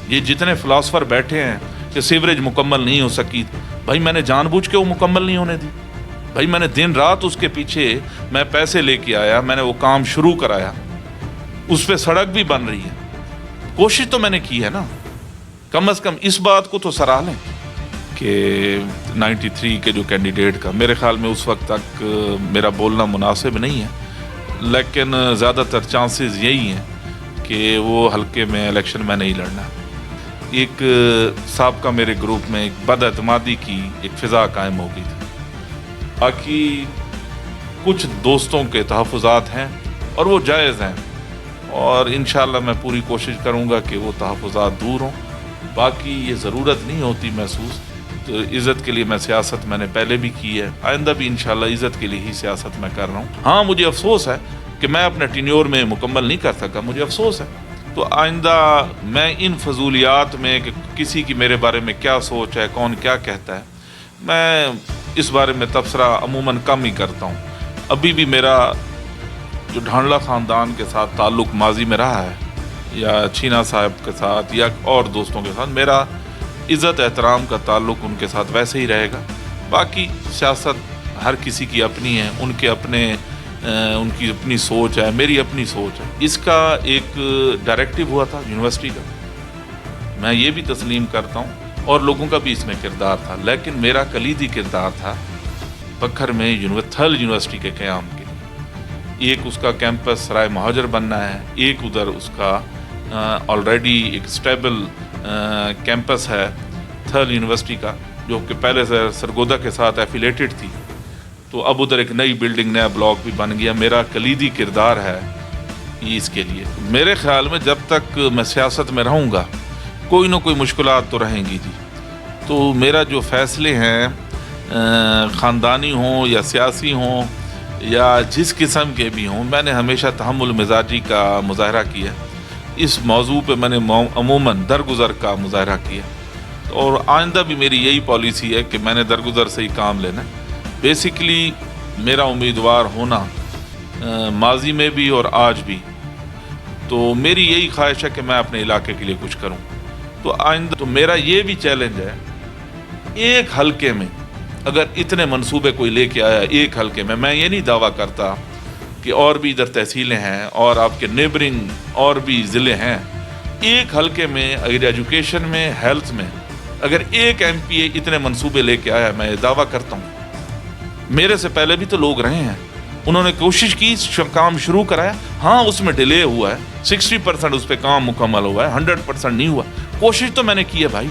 یہ جتنے فلاسفر بیٹھے ہیں کہ سیوریج مکمل نہیں ہو سکی، بھائی میں نے جان بوجھ کے وہ مکمل نہیں ہونے دی، بھائی میں نے دن رات اس کے پیچھے میں پیسے لے کے آیا، میں نے وہ کام شروع کرایا، اس پہ سڑک بھی بن رہی ہے، کوشش تو میں نے کی ہے نا، کم از کم اس بات کو تو سراہ لیں کہ 93 کے جو کینڈیڈیٹ کا میرے خیال میں اس وقت تک میرا بولنا مناسب نہیں ہے، لیکن زیادہ تر چانسز یہی ہیں کہ وہ حلقے میں الیکشن میں نہیں لڑنا۔ ایک سابقہ میرے گروپ میں ایک بد اعتمادی کی ایک فضا قائم ہو گئی تھی، باقی کچھ دوستوں کے تحفظات ہیں اور وہ جائز ہیں، اور انشاءاللہ میں پوری کوشش کروں گا کہ وہ تحفظات دور ہوں۔ باقی یہ ضرورت نہیں ہوتی محسوس، تو عزت کے لیے میں سیاست میں نے پہلے بھی کی ہے، آئندہ بھی انشاءاللہ عزت کے لیے ہی سیاست میں کر رہا ہوں۔ ہاں مجھے افسوس ہے کہ میں اپنے ٹینیور میں مکمل نہیں کر سکا، مجھے افسوس ہے، تو آئندہ میں ان فضولیات میں کہ کسی کی میرے بارے میں کیا سوچ ہے، کون کیا کہتا ہے، میں اس بارے میں تبصرہ عموماً کم ہی کرتا ہوں۔ ابھی بھی میرا جو ڈھانڈلا خاندان کے ساتھ تعلق ماضی میں رہا ہے، یا چھینا صاحب کے ساتھ یا اور دوستوں کے ساتھ، میرا عزت احترام کا تعلق ان کے ساتھ ویسے ہی رہے گا۔ باقی سیاست ہر کسی کی اپنی ہے، ان کی اپنی سوچ ہے، میری اپنی سوچ ہے۔ اس کا ایک ڈائریکٹو ہوا تھا یونیورسٹی کا، میں یہ بھی تسلیم کرتا ہوں، اور لوگوں کا بھی اس میں کردار تھا، لیکن میرا کلیدی کردار تھا بکھر میں تھل یونیورسٹی کے قیام کے لیے۔ ایک اس کا کیمپس سرائے مہاجر بننا ہے، ایک ادھر اس کا آلریڈی ایک سٹیبل کیمپس ہے تھل یونیورسٹی کا، جو کہ پہلے سے سرگودا کے ساتھ ایفیلیٹڈ تھی، تو اب ادھر ایک نئی بلڈنگ نیا بلاک بھی بن گیا۔ میرا کلیدی کردار ہے اس کے لیے۔ میرے خیال میں جب تک میں سیاست میں رہوں گا کوئی نہ کوئی مشکلات تو رہیں گی جی، تو میرا جو فیصلے ہیں خاندانی ہوں یا سیاسی ہوں یا جس قسم کے بھی ہوں، میں نے ہمیشہ تحمل مزاجی کا مظاہرہ کیا، اس موضوع پہ میں نے عموماً درگزر کا مظاہرہ کیا، اور آئندہ بھی میری یہی پالیسی ہے کہ میں نے درگزر سے ہی کام لینا ہے۔ بیسیکلی میرا امیدوار ہونا ماضی میں بھی اور آج بھی، تو میری یہی خواہش ہے کہ میں اپنے علاقے کے لیے کچھ کروں، تو آئندہ تو میرا یہ بھی چیلنج ہے، ایک حلقے میں اگر اتنے منصوبے کوئی لے کے آیا ایک حلقے میں یہ نہیں دعویٰ کرتا کہ اور بھی ادھر تحصیلیں ہیں اور آپ کے نیبرنگ اور بھی ضلع ہیں، ایک حلقے میں اگر ایجوکیشن میں، ہیلتھ میں اگر ایک ایم پی اے اتنے منصوبے لے کے آیا، میں دعویٰ کرتا ہوں میرے سے پہلے بھی تو لوگ رہے ہیں، انہوں نے کوشش کی، کام شروع کرایا، ہاں اس میں ڈیلے ہوا ہے، 60% اس پہ کام مکمل ہوا ہے، 100% نہیں ہوا، کوشش تو میں نے کی ہے بھائی۔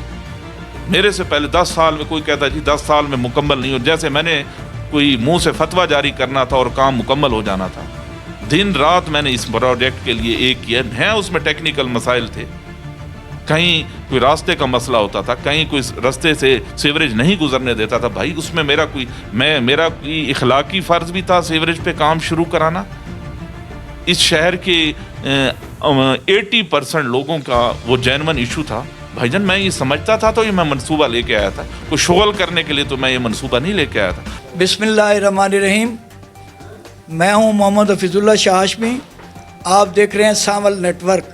میرے سے پہلے 10 سال میں کوئی کہتا جی 10 سال میں مکمل نہیں ہو، جیسے میں نے کوئی منہ سے فتویٰ جاری کرنا تھا اور کام مکمل ہو جانا تھا۔ دن رات میں نے اس پروجیکٹ کے لیے ایک کیا ہے، اس میں ٹیکنیکل مسائل تھے، کہیں کوئی راستے کا مسئلہ ہوتا تھا، کہیں کوئی راستے سے سیوریج نہیں گزرنے دیتا تھا، بھائی اس میں میرا کوئی اخلاقی فرض بھی تھا سیوریج پہ کام شروع کرانا۔ اس شہر کے 80% لوگوں کا وہ جینون ایشو تھا، بھائی جان میں یہ سمجھتا تھا تو یہ میں منصوبہ لے کے آیا تھا، کوئی شغل کرنے کے لیے تو میں یہ منصوبہ نہیں لے کے آیا تھا۔ بسم اللہ الرحمن الرحیم، میں ہوں محمد حفیظ اللہ شاہ ہاشمی، آپ دیکھ رہے ہیں سانول نیٹ ورک۔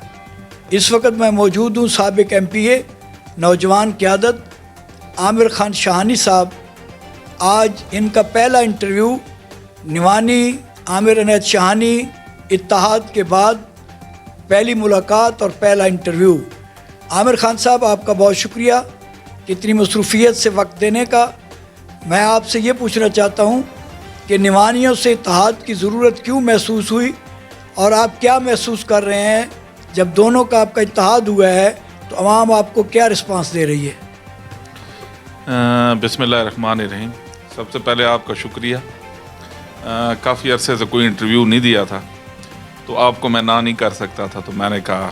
اس وقت میں موجود ہوں سابق ایم پی اے نوجوان قیادت عامر خان شاہانی صاحب۔ آج ان کا پہلا انٹرویو نیوانی عامر عنایت شاہانی اتحاد کے بعد پہلی ملاقات اور پہلا انٹرویو۔ عامر خان صاحب آپ کا بہت شکریہ کہ اتنی مصروفیت سے وقت دینے کا۔ میں آپ سے یہ پوچھنا چاہتا ہوں کہ نیوانیوں سے اتحاد کی ضرورت کیوں محسوس ہوئی، اور آپ کیا محسوس کر رہے ہیں جب دونوں کا آپ کا اتحاد ہوا ہے تو عوام آپ کو کیا رسپانس دے رہی ہے؟ بسم اللہ الرحمن الرحیم، سب سے پہلے آپ کا شکریہ۔ کافی عرصے سے کوئی انٹرویو نہیں دیا تھا تو آپ کو میں نہ نہیں کر سکتا تھا، تو میں نے کہا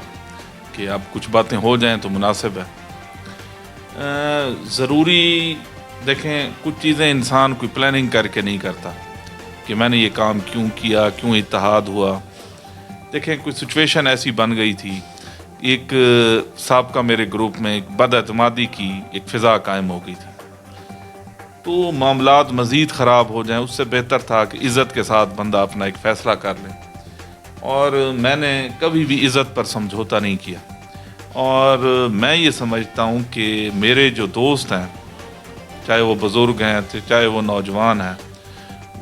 کہ اب کچھ باتیں ہو جائیں تو مناسب ہے۔ ضروری دیکھیں کچھ چیزیں انسان کوئی پلاننگ کر کے نہیں کرتا کہ میں نے یہ کام کیوں کیا، کیوں اتحاد ہوا۔ دیکھیں کچھ سچویشن ایسی بن گئی تھی، ایک سابقہ میرے گروپ میں ایک بد اعتمادی کی ایک فضا قائم ہو گئی تھی، تو معاملات مزید خراب ہو جائیں، اس سے بہتر تھا کہ عزت کے ساتھ بندہ اپنا ایک فیصلہ کر لے، اور میں نے کبھی بھی عزت پر سمجھوتا نہیں کیا۔ اور میں یہ سمجھتا ہوں کہ میرے جو دوست ہیں، چاہے وہ بزرگ ہیں چاہے وہ نوجوان ہیں،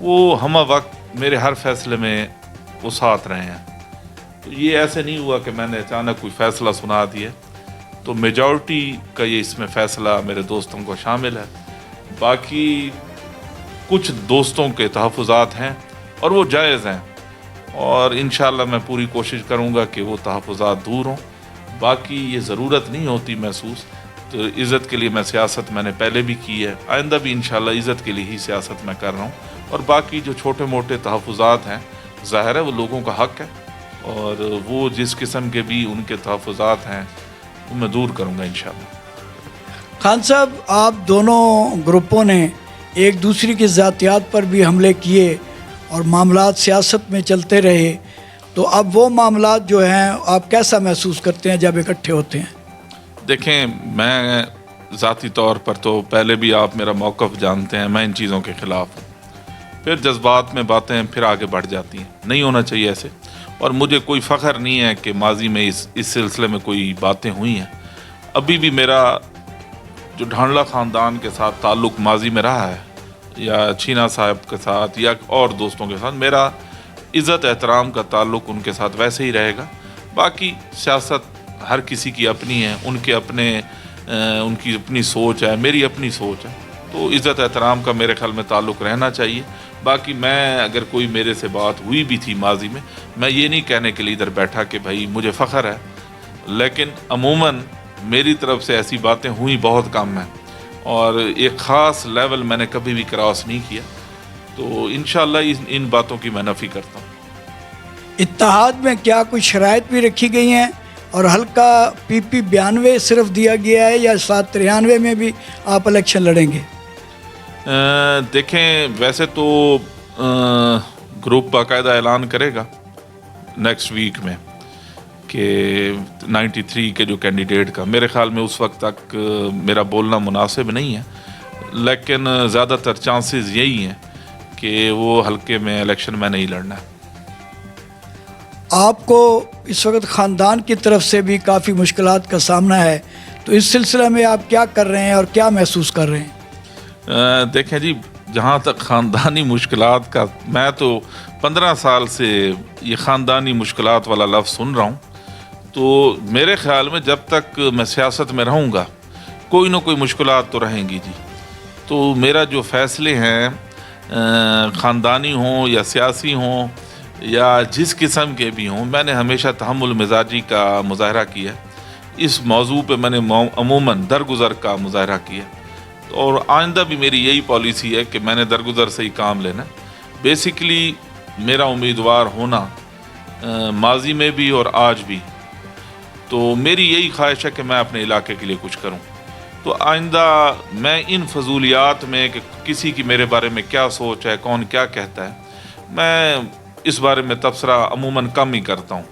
وہ ہمہ وقت میرے ہر فیصلے میں وہ ساتھ رہے ہیں. تو یہ ایسے نہیں ہوا کہ میں نے اچانک کوئی فیصلہ سنا دیا. تو میجورٹی کا یہ اس میں فیصلہ میرے دوستوں کو شامل ہے. باقی کچھ دوستوں کے تحفظات ہیں اور وہ جائز ہیں، اور انشاءاللہ میں پوری کوشش کروں گا کہ وہ تحفظات دور ہوں. باقی یہ ضرورت نہیں ہوتی محسوس. تو عزت کے لیے میں سیاست میں نے پہلے بھی کی ہے، آئندہ بھی انشاءاللہ عزت کے لیے ہی سیاست میں کر رہا ہوں. اور باقی جو چھوٹے موٹے تحفظات ہیں، ظاہر ہے وہ لوگوں کا حق ہے، اور وہ جس قسم کے بھی ان کے تحفظات ہیں وہ میں دور کروں گا انشاءاللہ. خان صاحب، آپ دونوں گروپوں نے ایک دوسرے کی ذاتیات پر بھی حملے کیے اور معاملات سیاست میں چلتے رہے، تو اب وہ معاملات جو ہیں آپ کیسا محسوس کرتے ہیں جب اکٹھے ہوتے ہیں؟ دیکھیں، میں ذاتی طور پر تو پہلے بھی آپ میرا موقف جانتے ہیں، میں ان چیزوں کے خلاف ہوں. پھر جذبات میں باتیں پھر آگے بڑھ جاتی ہیں، نہیں ہونا چاہیے ایسے. اور مجھے کوئی فخر نہیں ہے کہ ماضی میں اس سلسلے میں کوئی باتیں ہوئی ہیں. ابھی بھی میرا جو ڈھانڈلا خاندان کے ساتھ تعلق ماضی میں رہا ہے، یا چھینا صاحب کے ساتھ یا اور دوستوں کے ساتھ، میرا عزت احترام کا تعلق ان کے ساتھ ویسے ہی رہے گا. باقی سیاست ہر کسی کی اپنی ہے، ان کی اپنی سوچ ہے، میری اپنی سوچ ہے. تو عزت احترام کا میرے خیال میں تعلق رہنا چاہیے. باقی میں اگر کوئی میرے سے بات ہوئی بھی تھی ماضی میں یہ نہیں کہنے کے لیے ادھر بیٹھا کہ بھائی مجھے فخر ہے، لیکن عموماً میری طرف سے ایسی باتیں ہوئی بہت کم ہیں، اور ایک خاص لیول میں نے کبھی بھی کراس نہیں کیا. تو انشاءاللہ ان باتوں کی میں نفی کرتا ہوں. اتحاد میں کیا کچھ شرائط بھی رکھی گئی ہیں، اور حلقہ PP 92 صرف دیا گیا ہے، یا 793 میں بھی آپ الیکشن لڑیں گے؟ دیکھیں، ویسے تو گروپ باقاعدہ اعلان کرے گا نیکسٹ ویک میں کہ 93 کے جو کینڈیڈیٹ کا. میرے خیال میں اس وقت تک میرا بولنا مناسب نہیں ہے، لیکن زیادہ تر چانسز یہی ہیں کہ وہ حلقے میں الیکشن میں نہیں لڑنا ہے. آپ کو اس وقت خاندان کی طرف سے بھی کافی مشکلات کا سامنا ہے، تو اس سلسلے میں آپ کیا کر رہے ہیں اور کیا محسوس کر رہے ہیں؟ دیکھیں جی، جہاں تک خاندانی مشکلات کا، میں تو 15 سال سے یہ خاندانی مشکلات والا لفظ سن رہا ہوں. تو میرے خیال میں جب تک میں سیاست میں رہوں گا کوئی نہ کوئی مشکلات تو رہیں گی جی. تو میرا جو فیصلے ہیں خاندانی ہوں یا سیاسی ہوں یا جس قسم کے بھی ہوں، میں نے ہمیشہ تحمل مزاجی کا مظاہرہ کیا. اس موضوع پہ میں نے عموماً درگزر کا مظاہرہ کیا، اور آئندہ بھی میری یہی پالیسی ہے کہ میں نے درگزر سے ہی کام لینا. بیسیکلی میرا امیدوار ہونا ماضی میں بھی اور آج بھی، تو میری یہی خواہش ہے کہ میں اپنے علاقے کے لیے کچھ کروں. تو آئندہ میں ان فضولیات میں کہ کسی کی میرے بارے میں کیا سوچ ہے، کون کیا کہتا ہے، میں اس بارے میں تبصرہ عموماً کم ہی کرتا ہوں.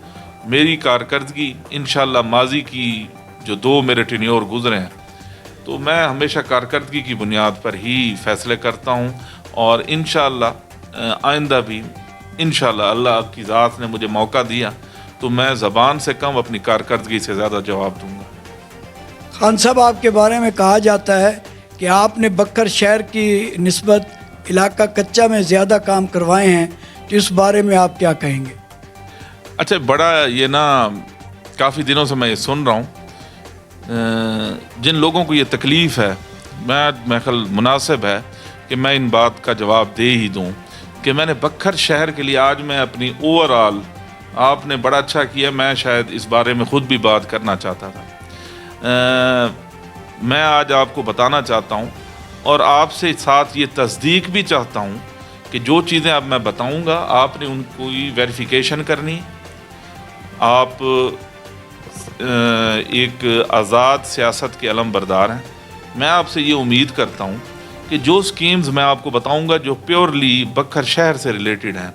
میری کارکردگی انشاءاللہ ماضی کی جو 2 میرے ٹینیور گزرے ہیں، تو میں ہمیشہ کارکردگی کی بنیاد پر ہی فیصلے کرتا ہوں. اور انشاءاللہ آئندہ بھی انشاءاللہ اللہ کی ذات نے مجھے موقع دیا تو میں زبان سے کم اپنی کارکردگی سے زیادہ جواب دوں گا. خان صاحب، آپ کے بارے میں کہا جاتا ہے کہ آپ نے بکر شہر کی نسبت علاقہ کچا میں زیادہ کام کروائے ہیں، تو اس بارے میں آپ کیا کہیں گے؟ اچھا، بڑا یہ نا کافی دنوں سے میں یہ سن رہا ہوں. جن لوگوں کو یہ تکلیف ہے، میں خیال مناسب ہے کہ میں ان بات کا جواب دے ہی دوں کہ میں نے بکر شہر کے لیے آج میں اپنی اوورآل، آپ نے بڑا اچھا کیا، میں شاید اس بارے میں خود بھی بات کرنا چاہتا تھا. میں آج آپ کو بتانا چاہتا ہوں اور آپ سے ساتھ یہ تصدیق بھی چاہتا ہوں کہ جو چیزیں اب میں بتاؤں گا آپ نے ان کو ویریفیکیشن کرنی. آپ ایک آزاد سیاست کے علم بردار ہیں. میں آپ سے یہ امید کرتا ہوں کہ جو سکیمز میں آپ کو بتاؤں گا جو پیورلی بکر شہر سے ریلیٹڈ ہیں،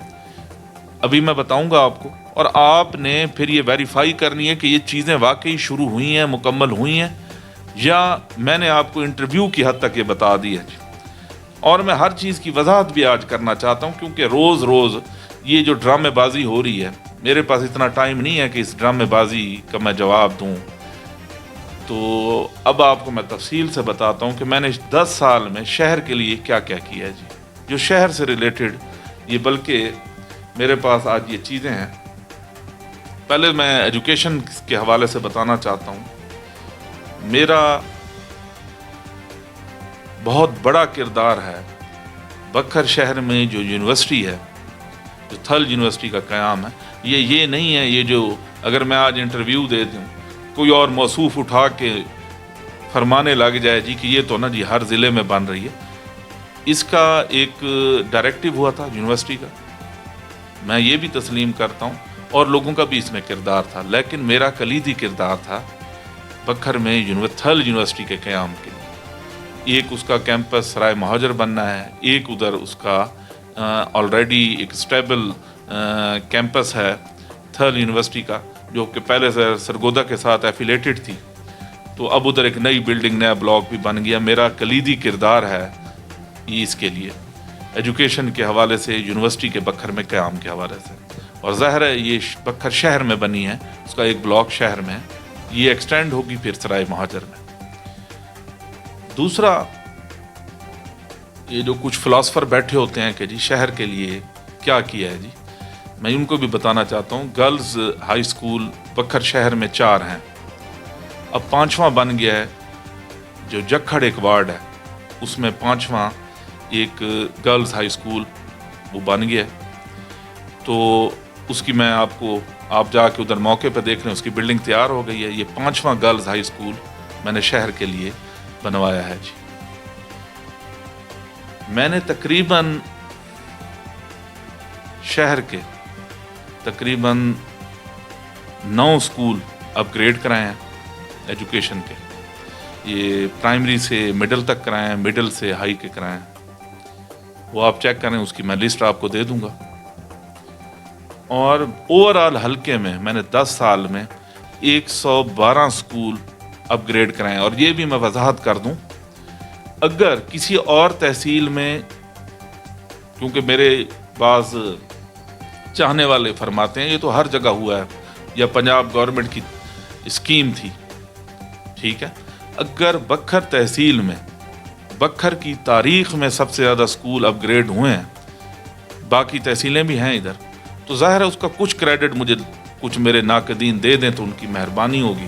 ابھی میں بتاؤں گا آپ کو، اور آپ نے پھر یہ ویریفائی کرنی ہے کہ یہ چیزیں واقعی شروع ہوئی ہیں، مکمل ہوئی ہیں، یا میں نے آپ کو انٹرویو کی حد تک یہ بتا دی ہے. اور میں ہر چیز کی وضاحت بھی آج کرنا چاہتا ہوں، کیونکہ روز روز یہ جو ڈرامے بازی ہو رہی ہے، میرے پاس اتنا ٹائم نہیں ہے کہ اس ڈرامے بازی کا میں جواب دوں. تو اب آپ کو میں تفصیل سے بتاتا ہوں کہ میں نے 10 سال میں شہر کے لیے کیا کیا کیا ہے جی، جو شہر سے ریلیٹڈ، یہ بلکہ میرے پاس آج یہ چیزیں ہیں۔ پہلے میں ایجوکیشن کے حوالے سے بتانا چاہتا ہوں، میرا بہت بڑا کردار ہے بکھر شہر میں جو یونیورسٹی ہے، جو تھل یونیورسٹی کا قیام ہے۔ یہ نہیں ہے یہ جو اگر میں آج انٹرویو دے دوں کوئی اور موصوف اٹھا کے فرمانے لگ جائے جی کہ یہ تو نا جی ہر ضلع میں بن رہی ہے۔ اس کا ایک ڈائریکٹو ہوا تھا یونیورسٹی کا، میں یہ بھی تسلیم کرتا ہوں، اور لوگوں کا بھی اس میں کردار تھا، لیکن میرا کلیدی کردار تھا بکھر میں تھل یونیورسٹی کے قیام کے لیے۔ ایک اس کا کیمپس سرائے مہاجر بننا ہے، ایک ادھر اس کا آلریڈی ایک اسٹیبل کیمپس ہے تھل یونیورسٹی کا، جو کہ پہلے سے سرگودا کے ساتھ ایفیلیٹڈ تھی، تو اب ادھر ایک نئی بلڈنگ، نیا بلاک بھی بن گیا۔ میرا کلیدی کردار ہے یہ اس کے لیے، ایجوکیشن کے حوالے سے، یونیورسٹی کے بکھر میں قیام کے حوالے سے، اور ظاہر ہے یہ بکھر شہر میں بنی ہے، اس کا ایک بلاک شہر میں ہے، یہ ایکسٹینڈ ہوگی پھر سرائے مہاجر میں۔ دوسرا، یہ جو کچھ فلاسفر بیٹھے ہوتے ہیں کہ جی شہر کے لیے کیا کیا ہے جی، میں ان کو بھی بتانا چاہتا ہوں۔ گرلز ہائی اسکول بکھر شہر میں 4 ہیں، اب 5واں بن گیا ہے، جو جکھڑ ایک وارڈ ہے اس میں 5واں ایک گرلز ہائی اسکول وہ بن گیا ہے، تو اس کی میں آپ جا کے ادھر موقع پہ دیکھ رہے ہیں، اس کی بلڈنگ تیار ہو گئی ہے۔ یہ 5واں گرلز ہائی اسکول میں نے شہر کے لیے بنوایا ہے جی۔ میں نے تقریباً شہر کے تقریباً 9 اسکول اپ گریڈ کرائے ہیں ایجوکیشن کے، یہ پرائمری سے مڈل تک کرائے ہیں، مڈل سے ہائی کے کرائے ہیں، وہ آپ چیک کریں، اس کی میں لسٹ آپ کو دے دوں گا۔ اور اوورآل حلقے میں نے 10 سال میں 112 اسکول اپ گریڈ کرائے ہیں۔ اور یہ بھی میں وضاحت کر دوں، اگر کسی اور تحصیل میں، کیونکہ میرے بعض چاہنے والے فرماتے ہیں یہ تو ہر جگہ ہوا ہے یا پنجاب گورنمنٹ کی اسکیم تھی، ٹھیک ہے، اگر بکھر تحصیل میں، بکھر کی تاریخ میں سب سے زیادہ اسکول اپ گریڈ ہوئے ہیں، باقی تحصیلیں بھی ہیں ادھر، تو ظاہر ہے اس کا کچھ کریڈٹ مجھے کچھ میرے ناقدین دے دیں تو ان کی مہربانی ہوگی۔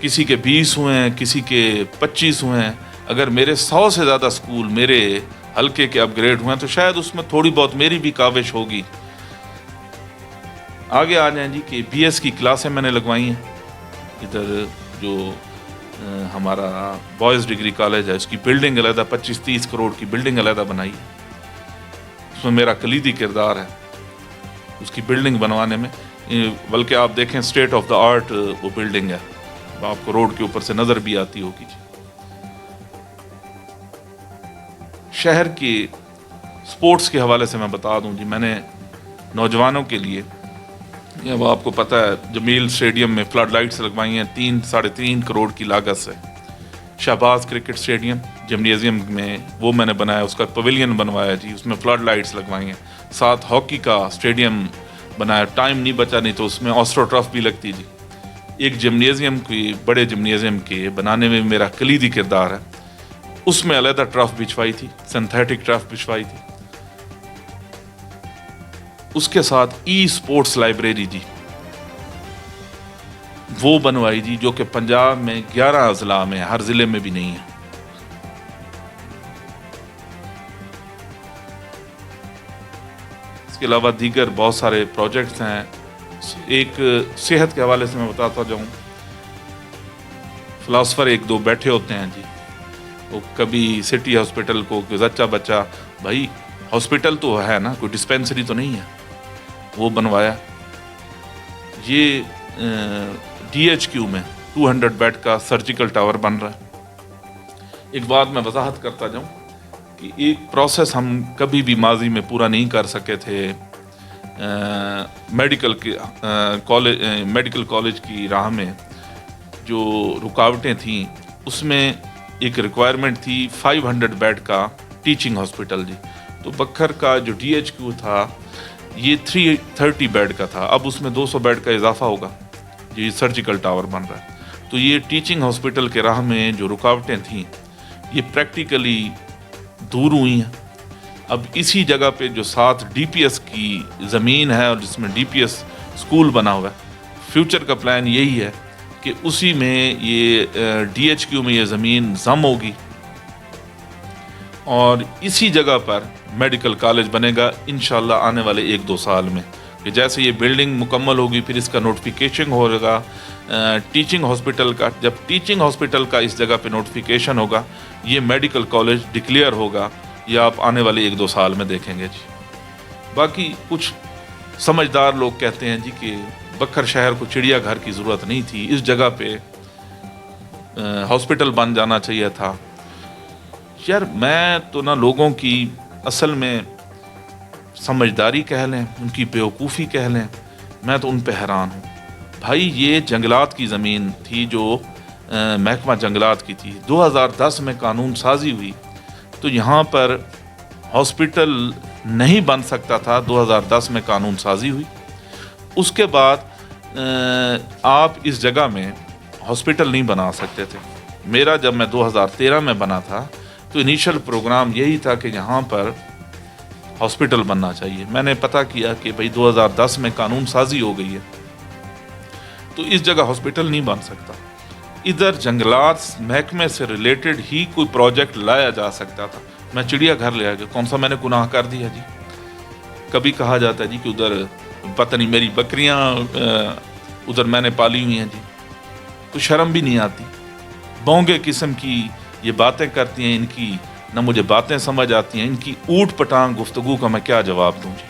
کسی کے 20 ہوئے ہیں، کسی کے 25 ہوئے ہیں، اگر میرے 100 سے زیادہ اسکول میرے حلقے کے اپ گریڈ ہوئے ہیں تو شاید اس میں تھوڑی بہت میری بھی کاوش ہوگی۔ آگے آ جائیں جی کہ بی ایس کی کلاسیں میں نے لگوائی ہیں، ادھر جو ہمارا بوائز ڈگری کالج ہے، اس کی بلڈنگ علیحدہ 25-30 کروڑ کی بلڈنگ علیحدہ بنائی ہے، اس میں میرا کلیدی کردار ہے اس کی بلڈنگ بنوانے میں، بلکہ آپ دیکھیں اسٹیٹ آف دا آرٹ وہ بلڈنگ ہے، آپ کو روڈ کے اوپر سے نظر بھی آتی ہوگی جی۔ شہر کی سپورٹس کے حوالے سے میں بتا دوں جی، میں نے نوجوانوں کے لیے، وہ آپ کو پتہ ہے جمیل اسٹیڈیم میں فلڈ لائٹس لگوائی ہیں 3-3.5 کروڑ کی لاگت سے۔ شہباز کرکٹ اسٹیڈیم جمنیزیم میں وہ میں نے بنایا، اس کا پویلین بنوایا جی، اس میں فلڈ لائٹس لگوائی ہیں، ساتھ ہاکی کا اسٹیڈیم بنایا، ٹائم نہیں بچا نہیں تو اس میں آسٹرو ٹرف بھی لگتی جی۔ ایک جمنیزیم کی، بڑے جمنیزیم کے بنانے میں میرا کلیدی کردار ہے، اس میں علیحدہ ٹرف بچھوائی تھی، سنتھیٹک ٹرف بچھوائی تھی، اس کے ساتھ ای سپورٹس لائبریری جی وہ بنوائی جی، جو کہ پنجاب میں 11 اضلاع میں، ہر ضلع میں بھی نہیں ہے۔ اس کے علاوہ دیگر بہت سارے پروجیکٹس ہیں۔ ایک صحت کے حوالے سے میں بتاتا جاؤں، فلاسفر 1-2 بیٹھے ہوتے ہیں جی، وہ کبھی سٹی ہاسپٹل کو زچہ بچہ، بھائی ہاسپٹل تو ہے نا، کوئی ڈسپینسری تو نہیں ہے، وہ بنوایا۔ یہ ڈی ایچ کیو میں 200 بیڈ کا سرجیکل ٹاور بن رہا ہے۔ ایک بات میں وضاحت کرتا جاؤں کہ ایک پروسیس ہم کبھی بھی ماضی میں پورا نہیں کر سکے تھے، میڈیکل کالج کی راہ میں جو رکاوٹیں تھیں، اس میں ایک ریکوائرمنٹ تھی 500 بیڈ کا ٹیچنگ ہاسپٹل جی، تو بکھر کا جو ڈی ایچ کیو تھا یہ 330 بیڈ کا تھا، اب اس میں 200 بیڈ کا اضافہ ہوگا، یہ سرجیکل ٹاور بن رہا ہے۔ تو یہ ٹیچنگ ہاسپٹل کے راہ میں جو رکاوٹیں تھیں یہ پریکٹیکلی دور ہوئی ہیں. اب اسی جگہ پہ جو ساتھ ڈی پی ایس کی زمین ہے اور جس میں ڈی پی ایس اسکول بنا ہوا ہے، فیوچر کا پلان یہی ہے کہ اسی میں یہ ڈی ایچ کیو میں یہ زمین ضم ہوگی اور اسی جگہ پر میڈیکل کالج بنے گا انشاءاللہ آنے والے 1-2 سال میں. کہ جیسے یہ بلڈنگ مکمل ہوگی پھر اس کا نوٹیفیکیشن ہوگا ٹیچنگ ہاسپٹل کا. جب ٹیچنگ ہاسپٹل کا اس جگہ پہ نوٹیفیکیشن ہوگا یہ میڈیکل کالج ڈکلیئر ہوگا. یہ آپ آنے والے 1-2 سال میں دیکھیں گے جی. باقی کچھ سمجھدار لوگ کہتے ہیں جی کہ بکھر شہر کو چڑیا گھر کی ضرورت نہیں تھی، اس جگہ پہ ہاسپٹل بن جانا چاہیے تھا. یار میں تو نہ لوگوں کی اصل میں سمجھداری کہہ لیں، ان کی بیوقوفی کہہ لیں، میں تو ان پہ حیران ہوں. بھائی یہ جنگلات کی زمین تھی جو محکمہ جنگلات کی تھی. 2010 میں قانون سازی ہوئی تو یہاں پر ہاسپٹل نہیں بن سکتا تھا. 2010 میں قانون سازی ہوئی. اس کے بعد آپ اس جگہ میں ہاسپٹل نہیں بنا سکتے تھے. میرا جب میں 2013 میں بنا تھا تو انیشل پروگرام یہی تھا کہ یہاں پر ہاسپٹل بننا چاہیے. میں نے پتہ کیا کہ بھئی 2010 میں قانون سازی ہو گئی ہے تو اس جگہ ہاسپٹل نہیں بن سکتا. ادھر جنگلات محکمے سے ریلیٹڈ ہی کوئی پروجیکٹ لایا جا سکتا تھا. میں چڑیا گھر لے آ گیا، کون سا میں نے گناہ کر دیا جی؟ کبھی کہا جاتا ہے جی کہ ادھر پتہ نہیں میری بکریاں ادھر میں نے پالی ہوئی ہیں جی. تو شرم بھی نہیں آتی. بونگے قسم کی یہ باتیں کرتی ہیں، ان کی نہ مجھے باتیں سمجھ آتی ہیں. ان کی اوٹ پٹانگ گفتگو کا میں کیا جواب دوں جی؟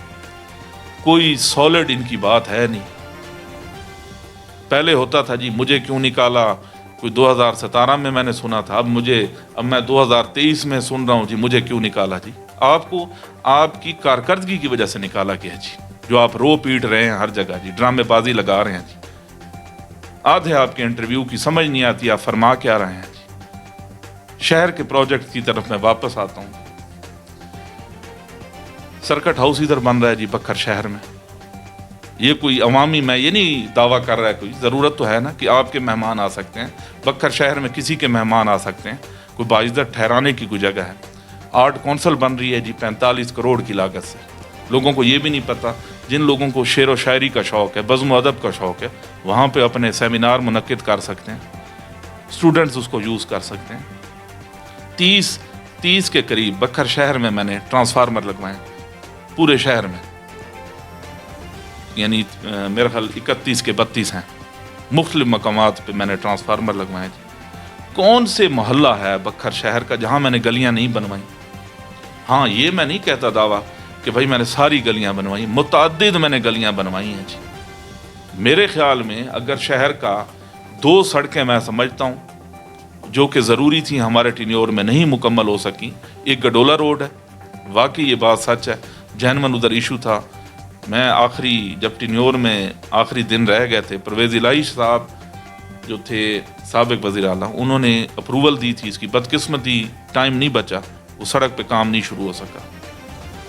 کوئی سالڈ ان کی بات ہے نہیں. پہلے ہوتا تھا جی مجھے کیوں نکالا، کوئی 2017 میں نے سنا تھا. اب میں 2023 میں سن رہا ہوں جی مجھے کیوں نکالا جی؟ آپ کو آپ کی کارکردگی کی وجہ سے نکالا گیا جی، جو آپ رو پیٹ رہے ہیں ہر جگہ جی، ڈرامے بازی لگا رہے ہیں جی. آدھے آپ کے انٹرویو کی سمجھ نہیں آتی آپ فرما کیا رہے ہیں جی. شہر کے پروجیکٹ کی طرف میں واپس آتا ہوں. سرکٹ ہاؤس ادھر بن رہا ہے جی بکھر شہر میں. یہ کوئی عوامی، میں یہ نہیں دعویٰ کر رہا ہے، کوئی ضرورت تو ہے نا کہ آپ کے مہمان آ سکتے ہیں. بکھر شہر میں کسی کے مہمان آ سکتے ہیں، کوئی باعزت ٹھہرانے کی کوئی جگہ ہے. آرٹ کونسل بن رہی ہے جی 45 کروڑ کی لاگت سے. لوگوں کو یہ بھی نہیں پتا، جن لوگوں کو شعر و شاعری کا شوق ہے، بزم و ادب کا شوق ہے، وہاں پہ اپنے سیمینار منعقد کر سکتے ہیں. اسٹوڈنٹس اس کو یوز کر سکتے ہیں. 30 کے قریب بکھر شہر میں نے ٹرانسفارمر لگوائے پورے شہر میں. یعنی میرا خیال 31 کے 32 ہیں. مختلف مقامات پہ میں نے ٹرانسفارمر لگوائے جی. کون سے محلہ ہے بکھر شہر کا جہاں میں نے گلیاں نہیں بنوائیں؟ ہاں یہ میں نہیں کہتا دعویٰ کہ بھائی میں نے ساری گلیاں بنوائی، متعدد میں نے گلیاں بنوائی ہیں جی. میرے خیال میں اگر شہر کا 2 سڑکیں میں سمجھتا ہوں جو کہ ضروری تھیں ہمارے ٹینیور میں نہیں مکمل ہو سکیں. ایک گڈولا روڈ ہے، واقعی یہ بات سچ ہے، جینمن ادھر ایشو تھا. میں جب ٹینیور میں آخری دن رہ گئے تھے، پرویز الہی صاحب جو تھے سابق وزیر اعلیٰ، انہوں نے اپروول دی تھی. اس کی بدقسمتی ٹائم نہیں بچا، وہ سڑک پہ کام نہیں شروع ہو سکا.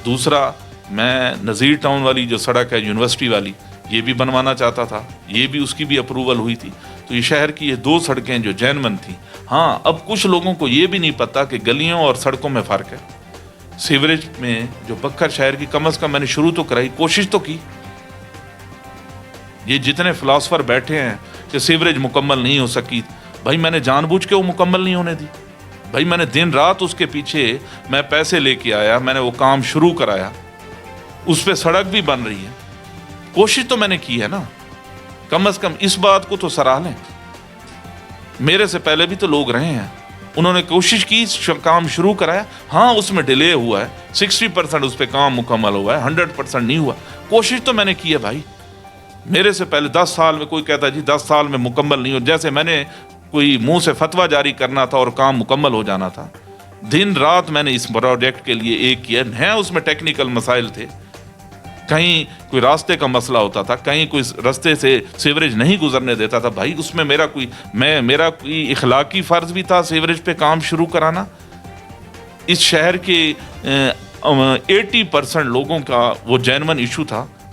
دوسرا میں نذیر ٹاؤن والی جو سڑک ہے یونیورسٹی والی، یہ بھی بنوانا چاہتا تھا، یہ بھی اس کی بھی اپروول ہوئی تھی. تو یہ شہر کی یہ 2 سڑکیں جو جینمن تھیں. ہاں اب کچھ لوگوں کو یہ بھی نہیں پتا کہ گلیوں اور سڑکوں میں فرق ہے. سیوریج میں جو بکھر شہر کی کم از کم میں نے شروع تو کرائی، کوشش تو کی. یہ جتنے فلاسفر بیٹھے ہیں کہ سیوریج مکمل نہیں ہو سکی، بھائی میں نے جان بوجھ کے وہ مکمل نہیں ہونے دی. بھائی میں نے دن رات اس کے پیچھے میں پیسے لے کے آیا، میں نے وہ کام شروع کرایا. اس پہ سڑک بھی بن رہی ہے. کوشش تو میں نے کی ہے نا. کم از کم اس بات کو تو سراہ لیں. میرے سے پہلے بھی تو لوگ رہے ہیں، انہوں نے کوشش کی، کام شروع کرایا. ہاں اس میں ڈیلے ہوا ہے، 60% اس پہ کام مکمل ہوا ہے، 100% نہیں ہوا. کوشش تو میں نے کی ہے بھائی. میرے سے پہلے 10 سال میں کوئی کہتا ہے جی 10 سال میں مکمل نہیں ہو، جیسے میں نے کوئی منہ سے فتویٰ جاری کرنا تھا اور کام مکمل ہو جانا تھا. دن رات میں نے اس پروجیکٹ کے لیے ایک کیا ہے. اس میں ٹیکنیکل مسائل تھے، کہیں کوئی راستے کا مسئلہ ہوتا تھا، کہیں کوئی راستے سے سیوریج نہیں گزرنے دیتا تھا. بھائی اس میں میرا کوئی اخلاقی فرض بھی تھا سیوریج پہ کام شروع کرانا. اس شہر کے 80% لوگوں کا وہ جینون ایشو تھا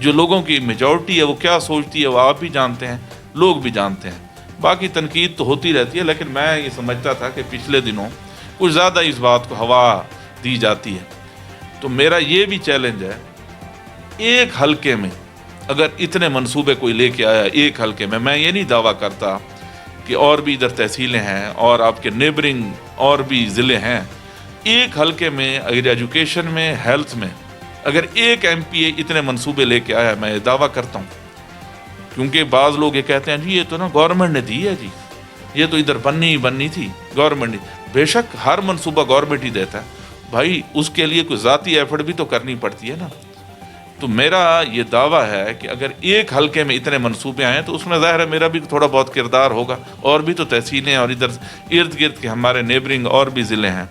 جو لوگوں کی میجورٹی ہے وہ کیا سوچتی ہے وہ آپ بھی جانتے ہیں، لوگ بھی جانتے ہیں۔ باقی تنقید تو ہوتی رہتی ہے، لیکن میں یہ سمجھتا تھا کہ پچھلے دنوں کچھ زیادہ اس بات کو ہوا دی جاتی ہے۔ تو میرا یہ بھی چیلنج ہے، ایک حلقے میں اگر اتنے منصوبے کوئی لے کے آیا ایک حلقے میں یہ نہیں دعویٰ کرتا کہ اور بھی ادھر تحصیلیں ہیں اور آپ کے نیبرنگ اور بھی ضلع ہیں، ایک حلقے میں اگر ایجوکیشن میں، ہیلتھ میں اگر ایک ایم پی اے اتنے منصوبے لے کے آیا، میں یہ دعویٰ کرتا ہوں۔ کیونکہ بعض لوگ یہ کہتے ہیں جی یہ تو نا گورنمنٹ نے دی ہے، جی یہ تو ادھر بننی تھی گورنمنٹ نے۔ بے شک ہر منصوبہ گورنمنٹ ہی دیتا ہے بھائی، اس کے لیے کوئی ذاتی ایفرٹ بھی تو کرنی پڑتی ہے نا۔ تو میرا یہ دعویٰ ہے کہ اگر ایک حلقے میں اتنے منصوبے آئیں تو اس میں ظاہر ہے میرا بھی تھوڑا بہت کردار ہوگا، اور بھی تو تحصیلیں اور ادھر ارد گرد کے ہمارے نیبرنگ اور بھی ضلع ہیں۔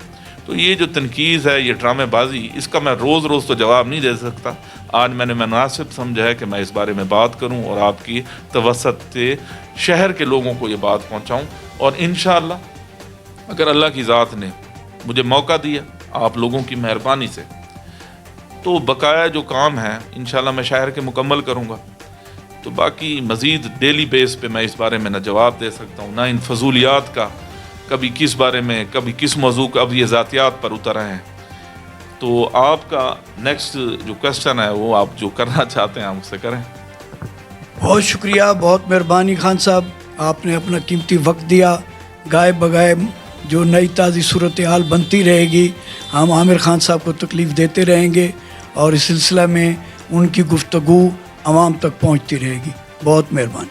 تو یہ جو تنقید ہے، یہ ڈرامے بازی، اس کا میں روز تو جواب نہیں دے سکتا۔ آج میں نے مناسب سمجھا ہے کہ میں اس بارے میں بات کروں اور آپ کی توسط سے شہر کے لوگوں کو یہ بات پہنچاؤں، اور انشاءاللہ اگر اللہ کی ذات نے مجھے موقع دیا آپ لوگوں کی مہربانی سے، تو بقایا جو کام ہے انشاءاللہ میں شہر کے مکمل کروں گا۔ تو باقی مزید ڈیلی بیس پہ میں اس بارے میں نہ جواب دے سکتا ہوں، نہ ان فضولیات کا، کبھی کس بارے میں، کبھی کس موضوع کا، اب یہ ذاتیات پر اتر آئے ہیں۔ تو آپ کا نیکسٹ جو کوشچن ہے وہ آپ جو کرنا چاہتے ہیں آپ مجھ سے کریں۔ بہت شکریہ، بہت مہربانی خان صاحب، آپ نے اپنا قیمتی وقت دیا۔ گائے بگائے جو نئی تازی صورتحال بنتی رہے گی، ہم عامر خان صاحب کو تکلیف دیتے رہیں گے، اور اس سلسلہ میں ان کی گفتگو عوام تک پہنچتی رہے گی۔ بہت مہربانی۔